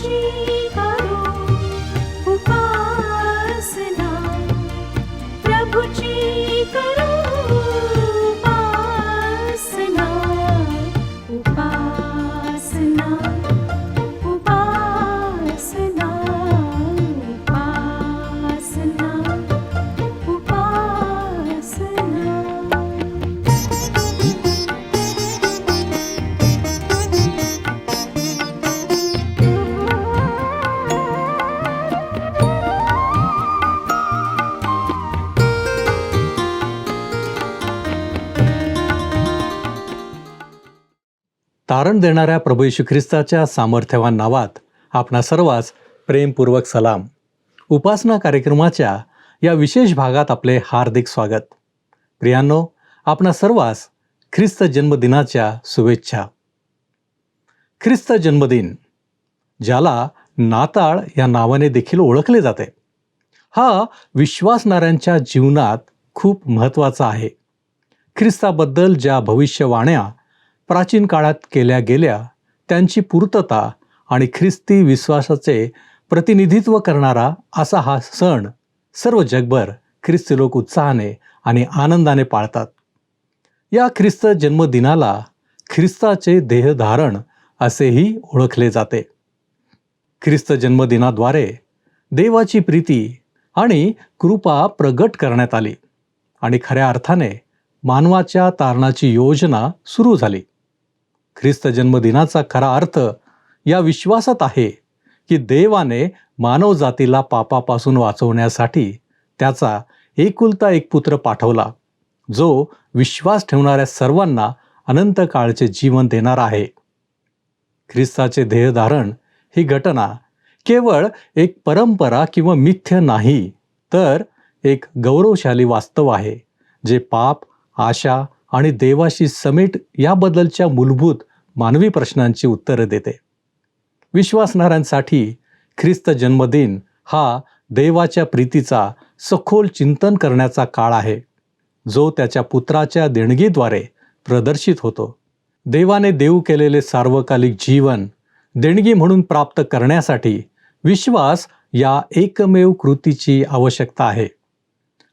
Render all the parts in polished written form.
प्रभुची करो उपासना, प्रभुची करो उपासना, उपासना, उपासना, उपासना, उपासना. तारण देणाऱ्या प्रभू येशू ख्रिस्ताच्या सामर्थ्यवान नावात आपणा सर्वांस प्रेमपूर्वक सलाम. उपासना कार्यक्रमाच्या या विशेष भागात आपले हार्दिक स्वागत. प्रियांनो, आपणा सर्वांस ख्रिस्त जन्मदिनाच्या शुभेच्छा. ख्रिस्त जन्मदिन, ज्याला नाताळ या नावाने देखील ओळखले जाते, हा विश्वासणाऱ्यांच्या जीवनात खूप महत्त्वाचा आहे. ख्रिस्ताबद्दल ज्या भविष्यवाण्या प्राचीन काळात केल्या गेल्या त्यांची पूर्तता आणि ख्रिस्ती विश्वासाचे प्रतिनिधित्व करणारा असा हा सण सर्व जगभर ख्रिस्ती लोक उत्साहाने आणि आनंदाने पाळतात. या ख्रिस्त जन्मदिनाला ख्रिस्ताचे देहधारण असेही ओळखले जाते. ख्रिस्त जन्मदिनाद्वारे देवाची प्रीती आणि कृपा प्रगट करण्यात आली आणि खऱ्या अर्थाने मानवाच्या तारणाची योजना सुरू झाली. ख्रिस्त जन्मदिनाचा खरा अर्थ या विश्वासात आहे की देवाने मानवजातीला पापापासून वाचवण्यासाठी त्याचा एकुलता एक पुत्र पाठवला, जो विश्वास ठेवणाऱ्या सर्वांना अनंत काळचे जीवन देणार आहे. ख्रिस्ताचे देहधारण ही घटना केवळ एक परंपरा किंवा मिथ्य नाही, तर एक गौरवशाली वास्तव आहे, जे पाप, आशा आणि देवाशी समेट याबद्दलच्या मूलभूत मानवी प्रश्नांची उत्तरे देते. विश्वासणाऱ्यांसाठी ख्रिस्त जन्मदिन हा देवाच्या प्रीतीचा सखोल चिंतन करण्याचा काळ आहे, जो त्याच्या पुत्राच्या देणगीद्वारे प्रदर्शित होतो. देवाने देऊ केलेले सार्वकालिक जीवन देणगी म्हणून प्राप्त करण्यासाठी विश्वास या एकमेव कृतीची आवश्यकता आहे.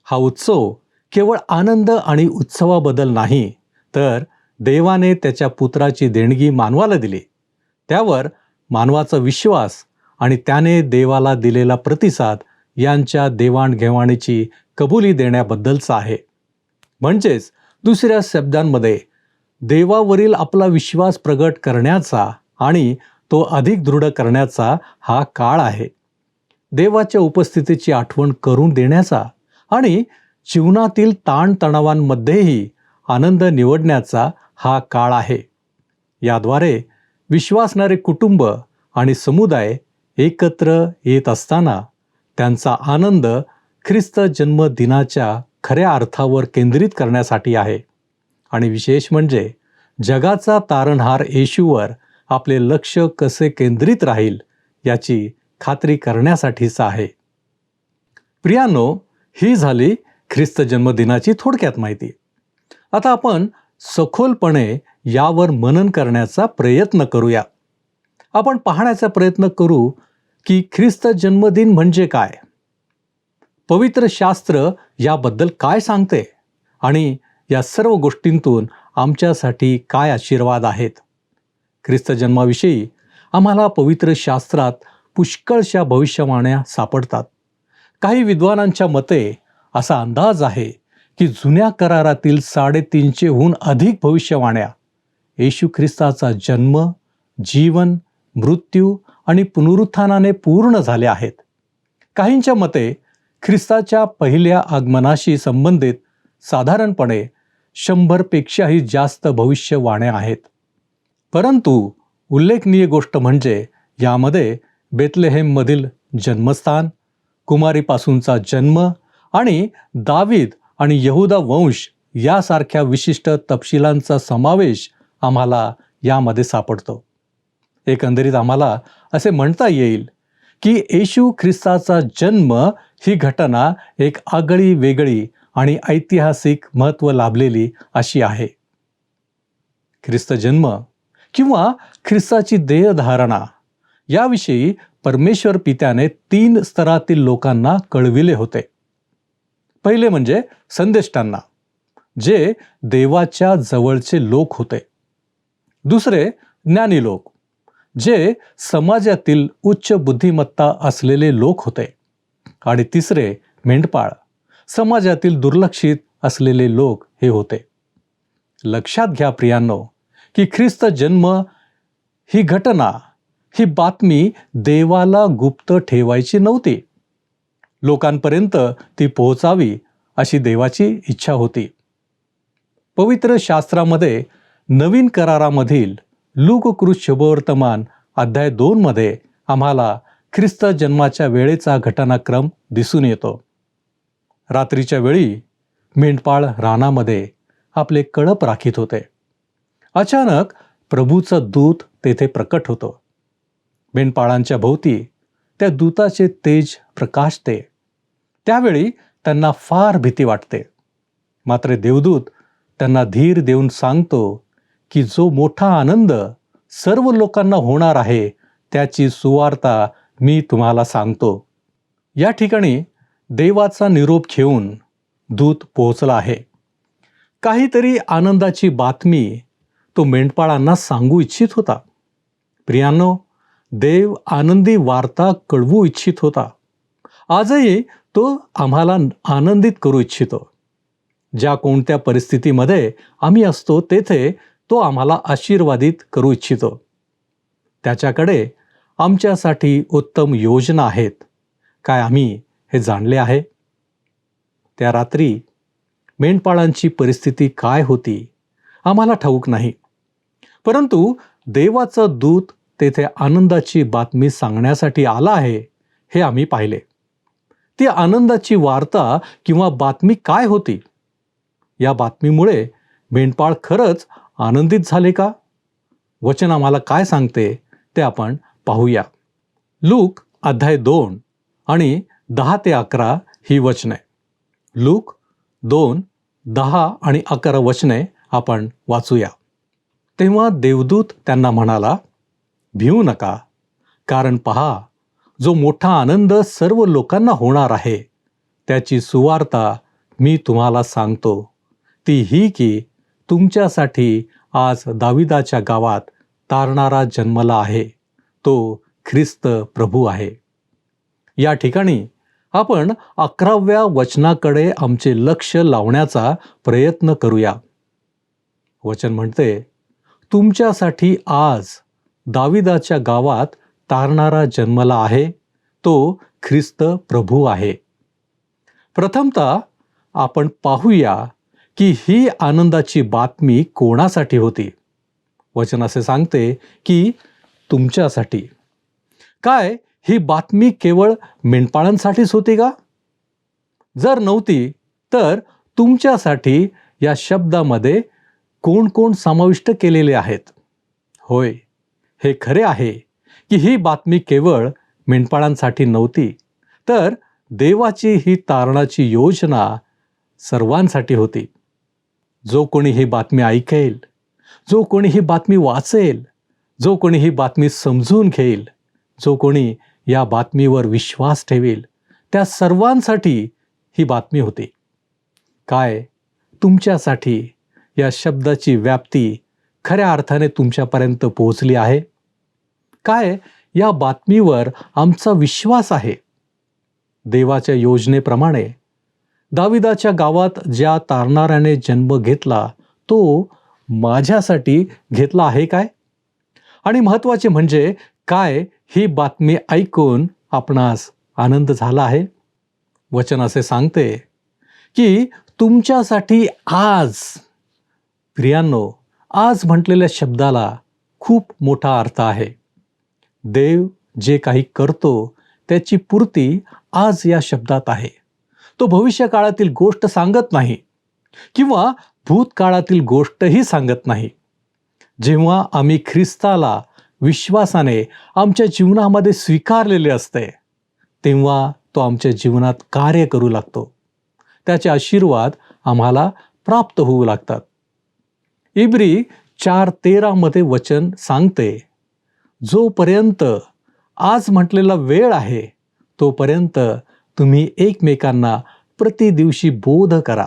हा उत्सव केवळ आनंद आणि उत्सवाबद्दल नाही, तर देवाने त्याच्या पुत्राची देणगी मानवाला दिली, त्यावर मानवाचा विश्वास आणि त्याने देवाला दिलेला प्रतिसाद यांच्या देवाणघेवाणीची कबुली देण्याबद्दलचा आहे. म्हणजेच दुसऱ्या शब्दांमध्ये देवावरील आपला विश्वास प्रगट करण्याचा आणि तो अधिक दृढ करण्याचा हा काळ आहे. देवाच्या उपस्थितीची आठवण करून देण्याचा आणि जीवनातील ताणतणावांमध्येही आनंद निवडण्याचा हा काळ आहे. याद्वारे विश्वासणारे कुटुंब आणि समुदाय एकत्र येत असताना त्यांचा आनंद ख्रिस्त जन्मदिनाच्या खऱ्या अर्थावर केंद्रित करण्यासाठी आहे आणि विशेष म्हणजे जगाचा तारणहार येशूवर आपले लक्ष कसे केंद्रित राहील याची खात्री करण्यासाठीच आहे. प्रियांनो, ही झाली ख्रिस्त जन्मदिनाची थोडक्यात माहिती. आता आपण सखोलपणे यावर मनन करण्याचा प्रयत्न करूया. आपण पाहण्याचा प्रयत्न करू की ख्रिस्त जन्मदिन म्हणजे काय, पवित्र शास्त्र याबद्दल काय सांगते आणि या सर्व गोष्टींतून आमच्यासाठी काय आशीर्वाद आहेत. ख्रिस्त जन्माविषयी आम्हाला पवित्र शास्त्रात पुष्कळशा भविष्यवाण्या सापडतात. काही विद्वानांच्या मते असा अंदाज आहे की जुन्या करारातील 350हून अधिक भविष्यवाण्या येशू ख्रिस्ताचा जन्म, जीवन, मृत्यू आणि पुनरुत्थानाने पूर्ण झाल्या आहेत. काहींच्या मते ख्रिस्ताच्या पहिल्या आगमनाशी संबंधित साधारणपणे 100पेक्षाही जास्त भविष्यवाण्या आहेत. परंतु उल्लेखनीय गोष्ट म्हणजे यामध्ये बेथलेहेममधील जन्मस्थान, कुमारीपासूनचा जन्म आणि दावीद आणि यहुदा वंश यासारख्या विशिष्ट तपशिलांचा समावेश आम्हाला यामध्ये सापडतो. एकंदरीत आम्हाला असे म्हणता येईल की येशू ख्रिस्ताचा जन्म ही घटना एक आगळी वेगळी आणि ऐतिहासिक महत्त्व लाभलेली अशी आहे. ख्रिस्त जन्म किंवा ख्रिस्ताची देहधारणा याविषयी परमेश्वर पित्याने 3 स्तरातील लोकांना कळविले होते. पहिले म्हणजे संदेष्टांना, जे देवाच्या जवळचे लोक होते. दुसरे ज्ञानी लोक, जे समाजातील उच्च बुद्धिमत्ता असलेले लोक होते. आणि तिसरे मेंढपाळ, समाजातील दुर्लक्षित असलेले लोक हे होते. लक्षात घ्या प्रियांनो, की ख्रिस्त जन्म ही घटना, ही बातमी देवाला गुप्त ठेवायची नव्हती. लोकांपर्यंत ती पोहोचावी अशी देवाची इच्छा होती. पवित्र शास्त्रामध्ये नवीन करारामधील लूककृत शुभवर्तमान अध्याय 2 मध्ये आम्हाला ख्रिस्त जन्माच्या वेळेचा घटनाक्रम दिसून येतो. रात्रीच्या वेळी मेंढपाळ रानामध्ये आपले कळप राखीत होते. अचानक प्रभूचं दूत तेथे प्रकट होतो. मेंढपाळांच्या भोवती त्या दूताचे तेज प्रकाशते. त्यावेळी त्यांना फार भीती वाटते. मात्र देवदूत त्यांना धीर देऊन सांगतो की जो मोठा आनंद सर्व लोकांना होणार आहे त्याची सुवार्ता मी तुम्हाला सांगतो. या ठिकाणी देवाचा निरोप घेऊन दूत पोहोचला आहे. काहीतरी आनंदाची बातमी तो मेंढपाळांना सांगू इच्छित होता. प्रियांनो, देव आनंदी वार्ता कळवू इच्छित होता. आजही तो आम्हाला आनंदित करू इच्छितो. ज्या कोणत्या परिस्थितीमध्ये आम्ही असतो तेथे तो आम्हाला आशीर्वादित करू इच्छितो. त्याच्याकडे आमच्यासाठी उत्तम योजना आहेत. काय आम्ही हे जाणले आहे? त्या रात्री मेंढपाळांची परिस्थिती काय होती आम्हाला ठाऊक नाही. परंतु देवाचा दूत तेथे आनंदाची बातमी सांगण्यासाठी आला आहे हे आम्ही पाहिले. ती आनंदाची वार्ता किंवा बातमी काय होती? या बातमीमुळे मेंढपाळ खरंच आनंदित झाले का? वचन आम्हाला काय सांगते ते आपण पाहूया. लूक अध्याय 2 आणि 10 ते 11 ही वचने. लूक 2, 10 आणि 11 वचने आपण वाचूया. तेव्हा देवदूत त्यांना म्हणाला, भिवू नका, कारण पहा, जो मोठा आनंद सर्व लोकांना होणार आहे त्याची सुवार्ता मी तुम्हाला सांगतो. ती ही की तुमच्यासाठी आज दाविदाच्या गावात तारणारा जन्मला आहे. तो ख्रिस्त प्रभू आहे. या ठिकाणी आपण 11व्या वचनाकडे आमचे लक्ष लावण्याचा प्रयत्न करूया. वचन म्हणते, तुमच्यासाठी आज दाविदाच्या गावात तारणारा जन्मला आहे. तो ख्रिस्त प्रभू आहे. प्रथमतः आपण पाहूया की ही आनंदाची बातमी कोणासाठी होती. वचन असे सांगते की तुमच्यासाठी. काय ही बातमी केवळ मेंढपाळांसाठीच होती का? जर नव्हती तर तुमच्यासाठी या शब्दामध्ये कोण कोण समाविष्ट केलेले आहेत? होय, हे खरे आहे की ही बातमी केवळ मेंढपाळांसाठी नव्हती, तर देवाची ही तारणाची योजना सर्वांसाठी होती. जो कोणी ही बातमी ऐकेल, जो कोणी ही बातमी वाचेल, जो कोणी ही बातमी समजून घेईल, जो कोणी या बातमीवर विश्वास ठेवेल, त्या सर्वांसाठी ही बातमी होती. काय तुमच्यासाठी या शब्दाची व्याप्ती खऱ्या अर्थाने तुमच्यापर्यंत पोहोचली आहे? काय या बातमीवर आमचा विश्वास आहे? देवाच्या योजनेप्रमाणे दाविदाच्या गावात ज्या तारणाऱ्याने जन्म घेतला तो माझ्यासाठी घेतला आहे काय? आणि महत्त्वाचे म्हणजे काय ही बातमी ऐकून आपणास आनंद झाला आहे? वचन असे सांगते की तुमच्यासाठी आज. प्रियांनो, आज म्हटलेल्या शब्दाला खूप मोठा अर्थ आहे. देव जे काही करतो त्याची पूर्ती आज या शब्दात आहे. तो भविष्यकाळातील गोष्ट सांगत नाही किंवा भूतकाळातील गोष्टही सांगत नाही. जेव्हा आम्ही ख्रिस्ताला विश्वासाने आमच्या जीवनामध्ये स्वीकारलेले असते तेव्हा तो आमच्या जीवनात कार्य करू लागतो. त्याचे आशीर्वाद आम्हाला प्राप्त होऊ लागतात. इब्री 4:13 मध्ये वचन सांगते, जोपर्यंत आज म्हटलेला वेळ आहे तोपर्यंत तुम्ही एकमेकांना प्रतिदिवशी बोध करा.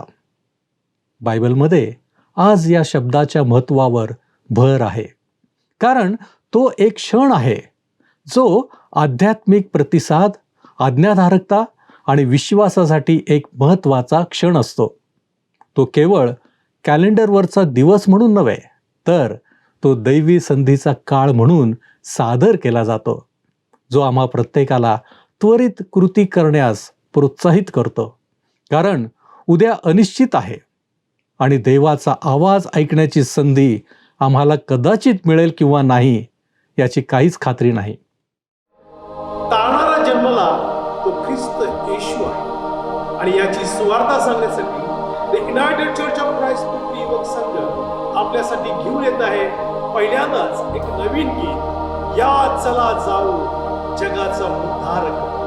बायबलमध्ये आज या शब्दाच्या महत्त्वावर भर आहे, कारण तो एक क्षण आहे जो आध्यात्मिक प्रतिसाद, आज्ञाधारकता आणि विश्वासासाठी एक महत्त्वाचा क्षण असतो. तो केवळ कॅलेंडरवरचा दिवस म्हणून नव्हे, तर तो दैवी संधीचा काळ म्हणून सादर केला जातो, जो आम्हा प्रत्येकाला त्वरित कृती करण्यास प्रोत्साहित करतो. कारण उद्या अनिश्चित आहे आणि देवाचा आवाज ऐकण्याची संधी आम्हाला कदाचित मिळेल किंवा नाही याची काहीच खात्री नाही. तारणारा जन्मला तो ख्रिस्त येशू आहे आणि याची सुवार्ता सांगण्यासाठी the united church of Christ पृथ्वी युवक संघ आपल्यासाठी घेऊन येत आहे पहिल्यांदाच एक नवीन गीत, या चला जाऊ जगाचा उद्धार करू.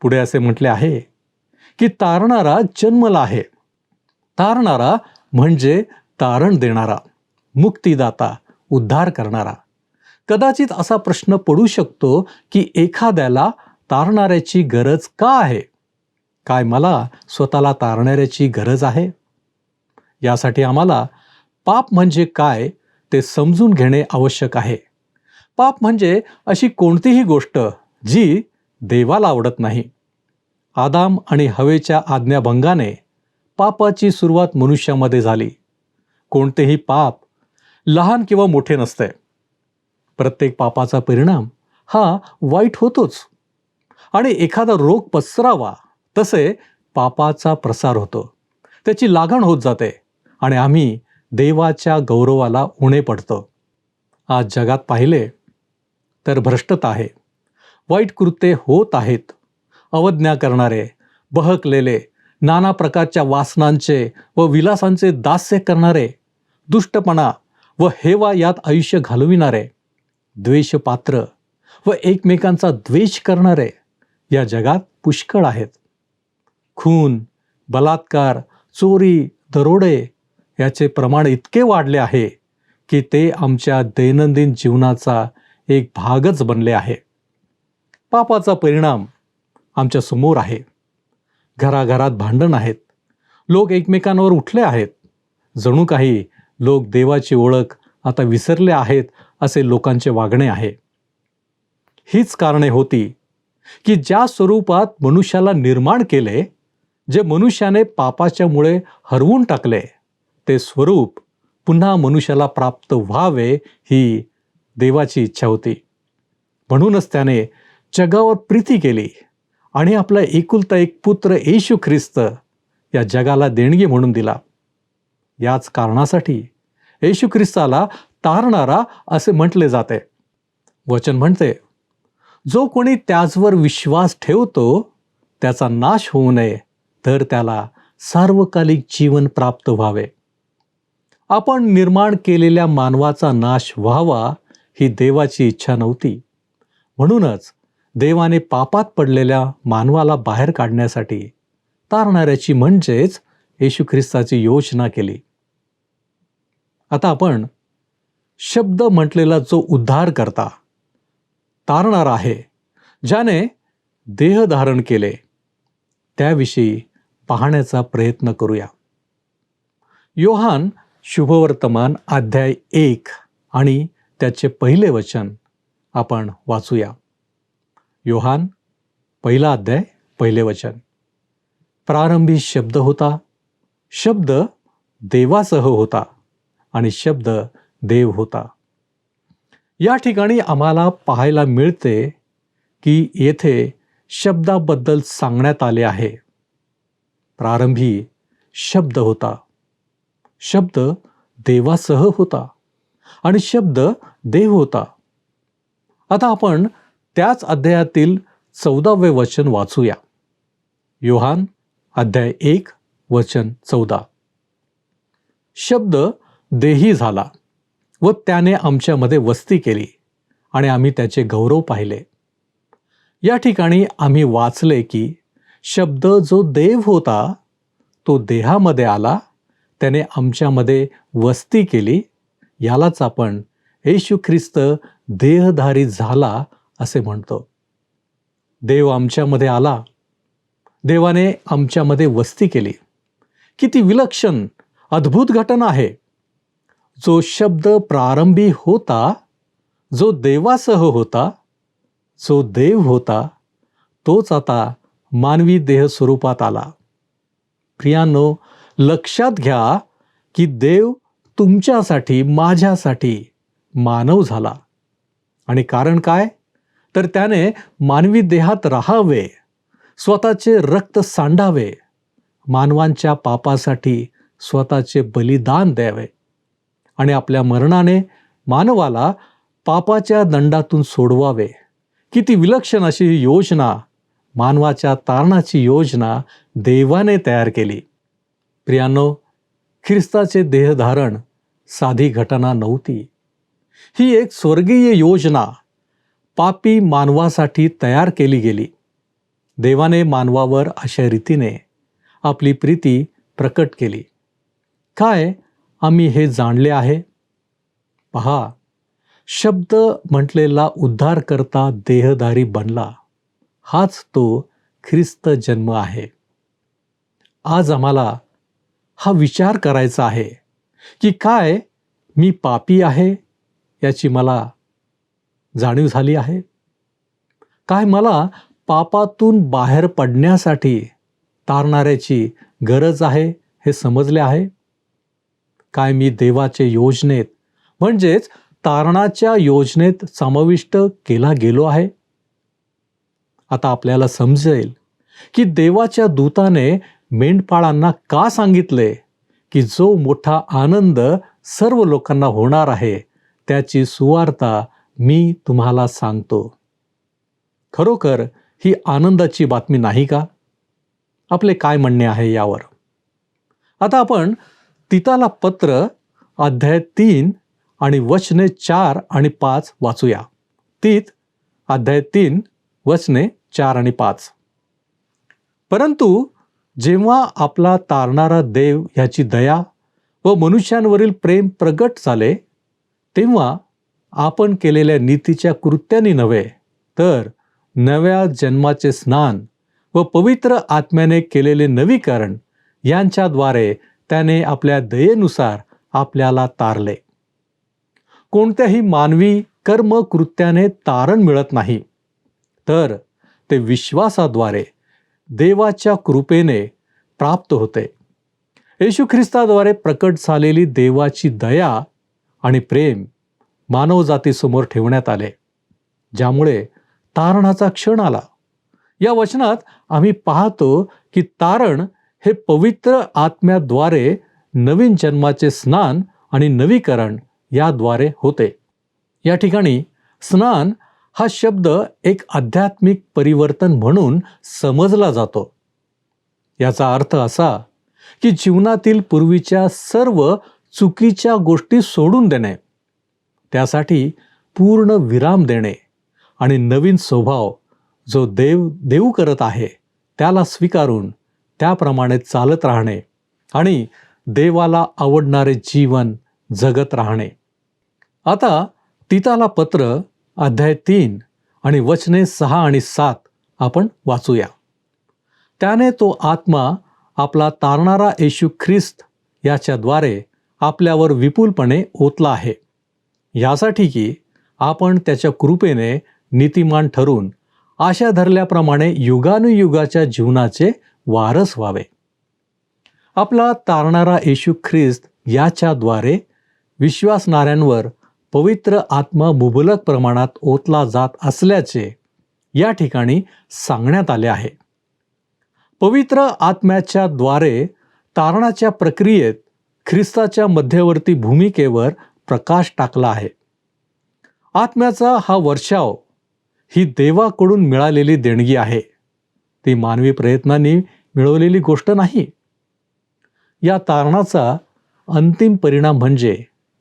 पुढे असे म्हटले आहे की तारणारा जन्मला आहे. तारणारा म्हणजे तारण देणारा, मुक्तिदाता, उद्धार करणारा. कदाचित असा प्रश्न पडू शकतो की एखाद्याला तारणाऱ्याची गरज का आहे? काय मला स्वतःला तारणाऱ्याची गरज आहे? यासाठी आम्हाला पाप म्हणजे काय ते समजून घेणे आवश्यक आहे. पाप म्हणजे अशी कोणतीही गोष्ट जी देवाला आवडत नाही. आदाम आणि हवेच्या आज्ञाभंगाने पापाची सुरुवात मनुष्यामध्ये झाली. कोणतेही पाप लहान किंवा मोठे नसते. प्रत्येक पापाचा परिणाम हा वाईट होतोच. आणि एखादा रोग पसरावा तसे पापाचा प्रसार होतो, त्याची लागण होत जाते आणि आम्ही देवाच्या गौरवाला उणे पडतो. आज जगात पाहिले तर भ्रष्टता आहे, वाईट कृत्ये होत आहेत. अवज्ञा करणारे, बहकलेले, नाना प्रकारच्या वासनांचे व विलासांचे दास्य करणारे, दुष्टपणा व हेवा यात आयुष्य घालविणारे, द्वेषपात्र व एकमेकांचा द्वेष करणारे या जगात पुष्कळ आहेत. खून, बलात्कार, चोरी, दरोडे याचे प्रमाण इतके वाढले आहे की ते आमच्या दैनंदिन जीवनाचा एक भागच बनले आहे. पापाचा परिणाम आमच्या समोर आहे. घराघरात भांडण आहेत. लोक एकमेकांवर उठले आहेत. जणू काही लोक देवाची ओळख आता विसरले आहेत असे लोकांचे वागणे आहे. हीच कारणे होती की ज्या स्वरूपात मनुष्याला निर्माण केले, जे मनुष्याने पापाच्यामुळे हरवून टाकले, ते स्वरूप पुन्हा मनुष्याला प्राप्त व्हावे ही देवाची इच्छा होती. म्हणूनच त्याने जगावर प्रीती केली आणि आपला एकुलता एक पुत्र येशू ख्रिस्त या जगाला देणगी म्हणून दिला. याच कारणासाठी येशू ख्रिस्ताला तारणारा असे म्हटले जाते. वचन म्हणते, जो कोणी त्याचवर विश्वास ठेवतो त्याचा नाश होऊ नये, तर त्याला सार्वकालिक जीवन प्राप्त व्हावे. आपण निर्माण केलेल्या मानवाचा नाश व्हावा ही देवाची इच्छा नव्हती. म्हणूनच देवाने पापात पडलेल्या मानवाला बाहेर काढण्यासाठी तारणाऱ्याची म्हणजेच येशू ख्रिस्ताची योजना केली. आता आपण शब्द म्हटलेला जो उद्धार करता तारणारा आहे, ज्याने देह धारण केले, त्याविषयी पाहण्याचा प्रयत्न करूया. योहान शुभवर्तमान अध्याय 1 आणि त्याचे पहिले वचन आपण वाचूया. योहान 1 अध्याय 1 वचन. प्रारंभी शब्द होता, शब्द देवासह होता आणि शब्द देव होता. या ठिकाणी आम्हाला पाहायला मिळते की येथे शब्दाबद्दल सांगण्यात आले आहे. प्रारंभी शब्द होता, शब्द देवासह होता आणि शब्द देव होता. आता आपण त्याच अध्यायातील 14वे वचन वाचूया. योहान अध्याय 1 वचन 14. शब्द देही झाला व त्याने आमच्यामध्ये वस्ती केली आणि आम्ही त्याचे गौरव पाहिले. या ठिकाणी आम्ही वाचले की शब्द जो देव होता तो देहामध्ये आला, त्याने आमच्यामध्ये वस्ती केली. यालाच आपण येशू ख्रिस्त देहधारी झाला असे म्हणतो. देव आमच्यामध्ये आला, देवाने आमच्यामध्ये वस्ती केली. किती विलक्षण अद्भुत घटना आहे. जो शब्द प्रारंभी होता, जो देवासह होता, जो देव होता, तोच आता मानवी देह स्वरूपात आला. प्रियांनो, लक्षात घ्या की देव तुमच्यासाठी, माझ्यासाठी मानव झाला. आणि कारण काय? तर त्याने मानवी देहात राहावे, स्वतःचे रक्त सांडावे, मानवांच्या पापासाठी स्वतःचे बलिदान द्यावे आणि आपल्या मरणाने मानवाला पापाच्या दंडातून सोडवावे. किती विलक्षण अशी ही योजना, मानवाच्या तारणाची योजना देवाने तयार केली. प्रियांनो, ख्रिस्ताचे देहधारण साधी घटना नव्हती. ही एक स्वर्गीय योजना पापी मानवासाठी तयार केली गेली. देवाने मानवावर अशा रीतीने आपली प्रीती प्रकट केली. काय आम्ही हे जाणले आहे? पहा, शब्द म्हटलेला उद्धारकर्ता देहधारी बनला, हाच तो ख्रिस्त जन्म आहे. आज आम्हाला हा विचार करायचा आहे की काय मी पापी आहे याची मला जाणीव झाली आहे? काय मला पापातून बाहेर पडण्यासाठी तारणाऱ्याची गरज आहे हे समजले आहे? काय मी देवाच्या योजनेत म्हणजेच तारणाच्या योजनेत समाविष्ट केला गेलो आहे? आता आपल्याला समजेल की देवाच्या दूताने मेंढपाळांना का सांगितले की जो मोठा आनंद सर्व लोकांना होणार आहे त्याची सुवार्ता मी तुम्हाला सांगतो. खरोखर ही आनंदाची बातमी नाही का? आपले काय म्हणणे आहे यावर? आता आपण तीताला पत्र अध्याय 3 आणि वचने 4 आणि 5 वाचूया. तीत अध्याय 3 वचने 4 आणि 5. परंतु जेव्हा आपला तारणारा देव ह्याची दया व मनुष्यांवरील प्रेम प्रगट झाले, तेव्हा आपण केलेल्या नीतीच्या कृत्याने नव्हे, तर नव्या जन्माचे स्नान व पवित्र आत्म्याने केलेले नवीकरण यांच्याद्वारे त्याने आपल्या दयेनुसार आपल्याला तारले. कोणत्याही मानवी कर्म कृत्याने तारण मिळत नाही, तर ते विश्वासाद्वारे देवाच्या कृपेने प्राप्त होते. येशू ख्रिस्ताद्वारे प्रकट झालेली देवाची दया आणि प्रेम मानवजातीसमोर ठेवण्यात आले, ज्यामुळे तारणाचा क्षण आला. या वचनात आम्ही पाहतो की तारण हे पवित्र आत्म्याद्वारे नवीन जन्माचे स्नान आणि नवीकरण याद्वारे होते. या ठिकाणी स्नान हा शब्द एक आध्यात्मिक परिवर्तन म्हणून समजला जातो. याचा अर्थ असा की जीवनातील पूर्वीच्या सर्व चुकीच्या गोष्टी सोडून देणे, त्यासाठी पूर्ण विराम देणे आणि नवीन स्वभाव जो देव करत आहे त्याला स्वीकारून त्याप्रमाणे चालत राहणे आणि देवाला आवडणारे जीवन जगत राहणे. आता तीताला पत्र अध्याय 3 आणि वचने 6 आणि 7 आपण वाचूया. त्याने तो आत्मा आपला तारणारा येशू ख्रिस्त याच्याद्वारे आपल्यावर विपुलपणे ओतला आहे, यासाठी की आपण त्याच्या कृपेने नीतिमान ठरून आशा धरल्याप्रमाणे युगानुयुगाच्या जीवनाचे वारस व्हावे. आपला तारणारा येशू ख्रिस्त याच्याद्वारे विश्वासणाऱ्यांवर पवित्र आत्मा मुबलक प्रमाणात ओतला जात असल्याचे या ठिकाणी सांगण्यात आले आहे. पवित्र आत्म्याच्या द्वारे तारणाच्या प्रक्रियेत ख्रिस्ताच्या मध्यवर्ती भूमिकेवर प्रकाश टाकला आहे. आत्म्याचा हा वर्षाव ही देवाकडून मिळालेली देणगी आहे, ती मानवी प्रयत्नांनी मिळवलेली गोष्ट नाही. या तारणाचा अंतिम परिणाम म्हणजे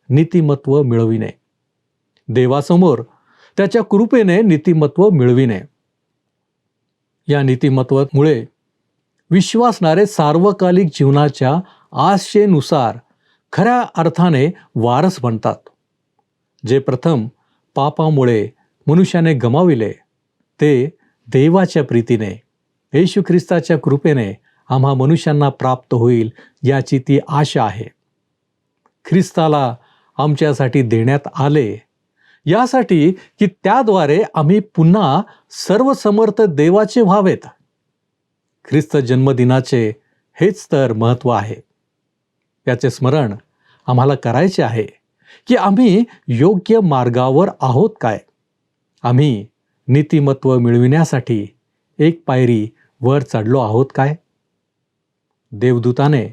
नीतिमत्व मिळविणे, देवासमोर त्याच्या कृपेने नीतिमत्व मिळविणे. या नीतिमत्वामुळे विश्वासणारे सार्वकालिक जीवनाच्या आशेनुसार खऱ्या अर्थाने वारस बनतात. जे प्रथम पापामुळे मनुष्याने गमाविले, ते देवाच्या प्रीतीने येशू ख्रिस्ताच्या कृपेने आम्हा मनुष्यांना प्राप्त होईल याची ती आशा आहे. ख्रिस्ताला आमच्यासाठी देण्यात आले, यासाठी की त्याद्वारे आम्ही पुन्हा सर्वसमर्थ देवाचे व्हावेत. ख्रिस्त जन्मदिनाचे हेच तर महत्त्व आहे. याचे स्मरण आम्हाला करायचे आहे की आम्ही योग्य मार्गावर आहोत काय? आम्ही नीतिमत्व मिळविण्यासाठी एक पायरी वर चढलो आहोत काय? देवदूताने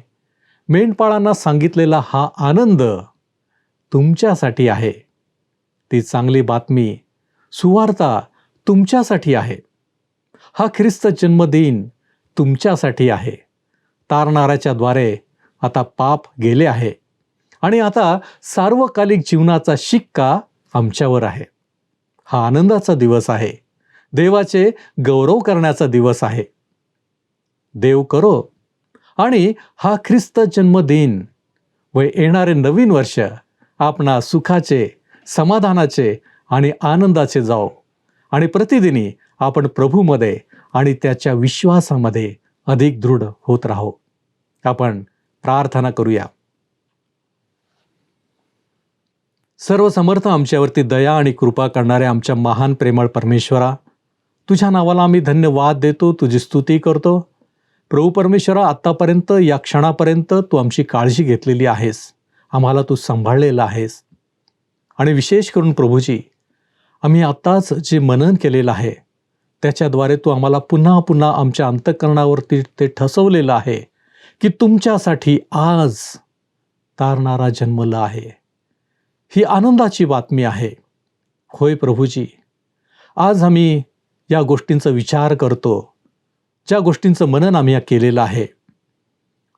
मेंढपाळांना सांगितलेला हा आनंद तुमच्यासाठी आहे. ती चांगली बातमी, सुवार्ता तुमच्यासाठी आहे. हा ख्रिस्त जन्मदिन तुमच्यासाठी आहे. तारणाऱ्याच्या द्वारे आता पाप गेले आहे आणि आता सार्वकालिक जीवनाचा शिक्का आमच्यावर आहे. हा आनंदाचा दिवस आहे, देवाचे गौरव करण्याचा दिवस आहे. देव करो आणि हा ख्रिस्त जन्मदिन व येणारे नवीन वर्ष आपणा सुखाचे, समाधानाचे आणि आनंदाचे जाओ आणि प्रतिदिनी आपण प्रभूमध्ये आणि त्याच्या विश्वासामध्ये अधिक दृढ होत राहो. आपण प्रार्थना करूया. सर्व समर्थ आमच्यावरती दया आणि कृपा करणाऱ्या आमच्या महान प्रेमळ परमेश्वरा, तुझ्या नावाला आम्ही धन्यवाद देतो, तुझी स्तुती करतो. प्रभू परमेश्वरा, आत्तापर्यंत या क्षणापर्यंत तू आमची काळजी घेतलेली आहेस, आम्हाला तू सांभाळलेला आहेस. आणि विशेष करून प्रभूजी, आम्ही आत्ताच जे मनन केलेलं आहे त्याच्याद्वारे तू आम्हाला पुन्हा पुन्हा आमच्या अंतःकरणावरती ते ठसवलेलं आहे की तुमच्यासाठी आज तारणारा जन्मला आहे. ही आनंदाची बातमी आहे. होय प्रभूजी, आज आम्ही या गोष्टींचा विचार करतो, ज्या गोष्टींचं मनन आम्ही केलेलं आहे,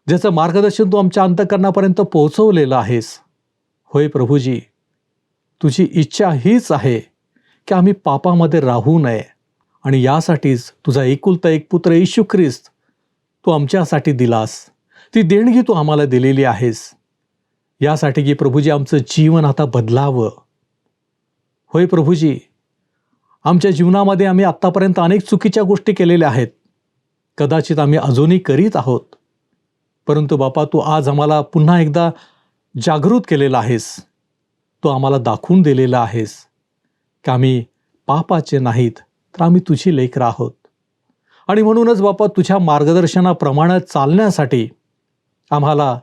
ज्याचं मार्गदर्शन तू आमच्या अंतःकरणापर्यंत पोहोचवलेलं आहेस. होय प्रभूजी, तुझी इच्छा हीच आहे की आम्ही पापामध्ये राहू नये आणि यासाठीच तुझा एकुलता एक पुत्र येशू ख्रिस्त तू आमच्यासाठी दिलास. ती देणगी तू आम्हाला दिलेली आहेस यासाठी की प्रभूजी आमचं जीवन आता बदलावं. होय प्रभूजी, आमच्या जीवनामध्ये आम्ही आत्तापर्यंत अनेक चुकीच्या गोष्टी केलेल्या आहेत, कदाचित आम्ही अजूनही करीत आहोत. परंतु बापा, तू आज आम्हाला पुन्हा एकदा जागृत केलेला आहेस. तू आम्हाला दाखवून दिलेला आहेस की आम्ही पापाचे नाहीत तर आम्ही तुझी लेकरं आहोत. आणि म्हणूनच बापा, तुझ्या मार्गदर्शनाप्रमाणे चालण्यासाठी आम्हाला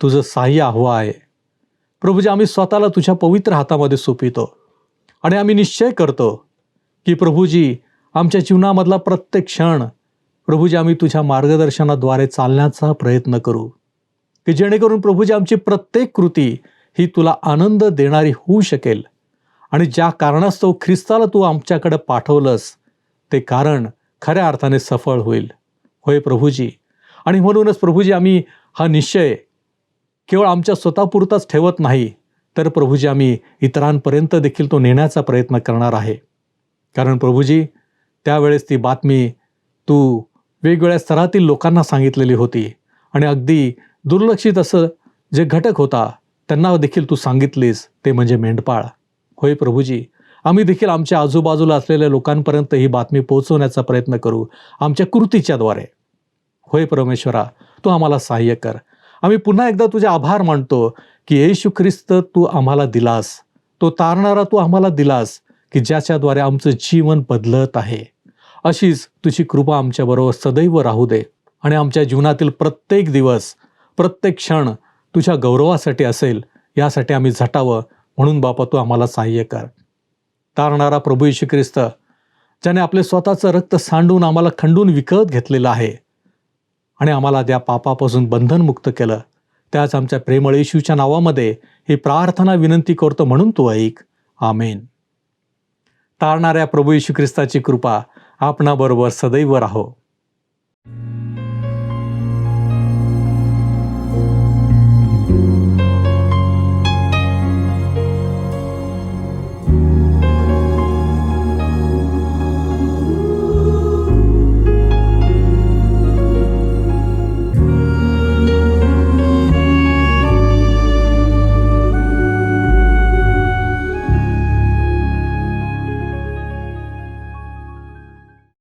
तुझं सहाय्य हवं आहे. प्रभूजी, आम्ही स्वतःला तुझ्या पवित्र हातामध्ये सोपितो आणि आम्ही निश्चय करतो की प्रभूजी, आमच्या जीवनामधला प्रत्येक क्षण प्रभूजी आम्ही तुझ्या मार्गदर्शनाद्वारे चालण्याचा प्रयत्न करू, की जेणेकरून प्रभूजी आमची प्रत्येक कृती ही तुला आनंद देणारी होऊ शकेल. आणि ज्या कारणास्तव ख्रिस्ताला तू आमच्याकडे पाठवलंस ते कारण खऱ्या अर्थाने सफळ होईल. होय प्रभूजी, आणि म्हणूनच प्रभूजी आम्ही हा निश्चय केवळ आमच्या स्वतःपुरताच ठेवत नाही, तर प्रभूजी आम्ही इतरांपर्यंत देखील तो नेण्याचा प्रयत्न करणार आहे. कारण प्रभूजी, त्यावेळेस ती बातमी तू वेगवेगळ्या स्तरातील लोकांना सांगितलेली होती आणि अगदी दुर्लक्षित असं जे घटक होता त्यांना देखील तू सांगितलीस, ते म्हणजे मेंढपाळ. होय प्रभूजी, आम्ही देखील आमच्या आजूबाजूला असलेल्या लोकांपर्यंत ही बातमी पोहोचवण्याचा प्रयत्न करू आमच्या कृतीच्याद्वारे. होय परमेश्वरा, तू आम्हाला सहाय्य कर. आम्ही पुन्हा एकदा तुझे आभार मानतो की येशू ख्रिस्त तू आम्हाला दिलास, तो तारणारा तू आम्हाला दिलास की ज्याच्याद्वारे आमचं जीवन बदलत आहे. अशीच तुझी कृपा आमच्याबरोबर सदैव राहू दे आणि आमच्या जीवनातील प्रत्येक दिवस, प्रत्येक क्षण तुझ्या गौरवासाठी असेल यासाठी आम्ही झटावं. म्हणून बापा, तू आम्हाला सहाय्य कर. तारणारा प्रभू येशू ख्रिस्त, ज्याने आपले स्वतःचं रक्त सांडून आम्हाला खंडून विकत घेतलेलं आहे आणि आम्हाला त्या पापापासून बंधनमुक्त केलं, त्याच आमच्या प्रेमळ येशूच्या नावामध्ये ही प्रार्थना विनंती करतो, म्हणून तू ऐक. आमेन. तारणाऱ्या प्रभू येशू ख्रिस्ताची कृपा आपणाबरोबर सदैव राहो.